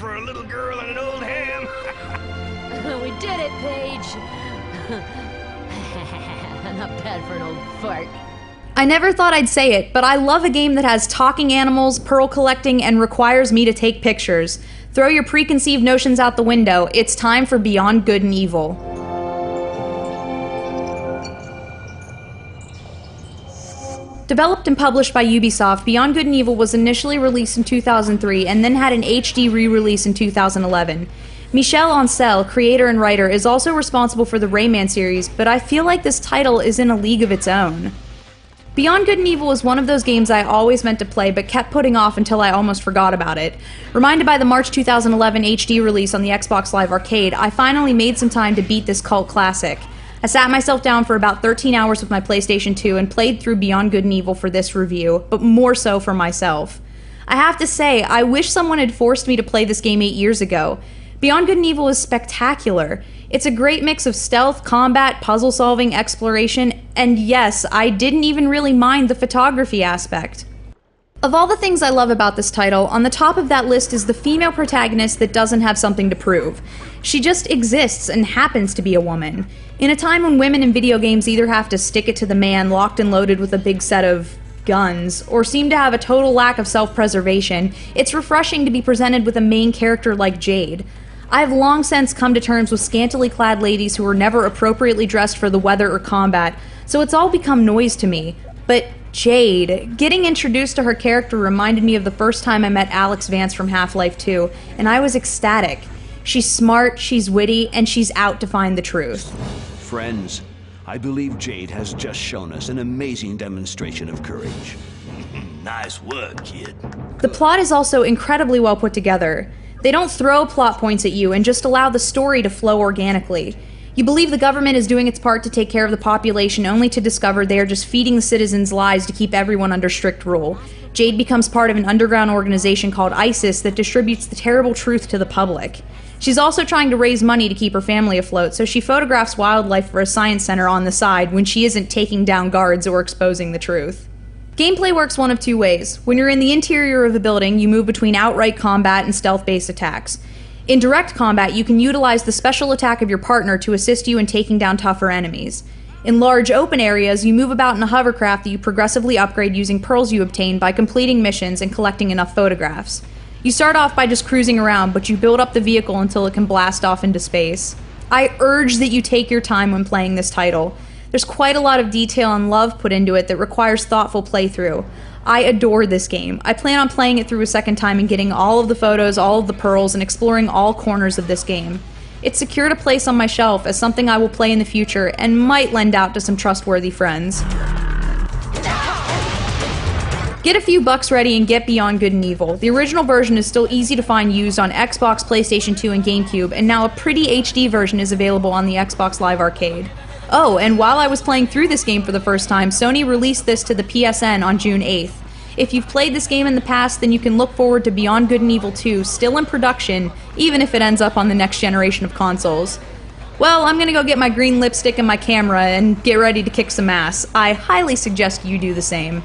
for a little girl and an old ham. We did it, Paige. Not bad for an old fart. I never thought I'd say it, but I love a game that has talking animals, pearl collecting, and requires me to take pictures. Throw your preconceived notions out the window. It's time for Beyond Good and Evil. Developed and published by Ubisoft, Beyond Good and Evil was initially released in 2003 and then had an HD re-release in 2011. Michel Ancel, creator and writer, is also responsible for the Rayman series, but I feel like this title is in a league of its own. Beyond Good and Evil is one of those games I always meant to play but kept putting off until I almost forgot about it. Reminded by the March 2011 HD release on the Xbox Live Arcade, I finally made some time to beat this cult classic. I sat myself down for about 13 hours with my PlayStation 2 and played through Beyond Good and Evil for this review, but more so for myself. I have to say, I wish someone had forced me to play this game 8 years ago. Beyond Good and Evil is spectacular. It's a great mix of stealth, combat, puzzle-solving, exploration, and yes, I didn't even really mind the photography aspect. Of all the things I love about this title, on the top of that list is the female protagonist that doesn't have something to prove. She just exists and happens to be a woman. In a time when women in video games either have to stick it to the man locked and loaded with a big set of guns, or seem to have a total lack of self-preservation, it's refreshing to be presented with a main character like Jade. I have long since come to terms with scantily clad ladies who were never appropriately dressed for the weather or combat, so it's all become noise to me. But Jade, getting introduced to her character reminded me of the first time I met Alex Vance from Half-Life 2, and I was ecstatic. She's smart, she's witty, and she's out to find the truth. Friends, I believe Jade has just shown us an amazing demonstration of courage. Nice work, kid. The plot is also incredibly well put together. They don't throw plot points at you and just allow the story to flow organically. You believe the government is doing its part to take care of the population only to discover they are just feeding the citizens lies to keep everyone under strict rule. Jade becomes part of an underground organization called ISIS that distributes the terrible truth to the public. She's also trying to raise money to keep her family afloat, so she photographs wildlife for a science center on the side when she isn't taking down guards or exposing the truth. Gameplay works one of two ways. When you're in the interior of a building, you move between outright combat and stealth-based attacks. In direct combat, you can utilize the special attack of your partner to assist you in taking down tougher enemies. In large open areas, you move about in a hovercraft that you progressively upgrade using pearls you obtain by completing missions and collecting enough photographs. You start off by just cruising around, but you build up the vehicle until it can blast off into space. I urge that you take your time when playing this title. There's quite a lot of detail and love put into it that requires thoughtful playthrough. I adore this game. I plan on playing it through a second time and getting all of the photos, all of the pearls, and exploring all corners of this game. It's secured a place on my shelf as something I will play in the future and might lend out to some trustworthy friends. Get a few bucks ready and get Beyond Good and Evil. The original version is still easy to find used on Xbox, PlayStation 2, and GameCube, and now a pretty HD version is available on the Xbox Live Arcade. Oh, and while I was playing through this game for the first time, Sony released this to the PSN on June 8th. If you've played this game in the past, then you can look forward to Beyond Good and Evil 2, still in production, even if it ends up on the next generation of consoles. Well, I'm gonna go get my green lipstick and my camera and get ready to kick some ass. I highly suggest you do the same.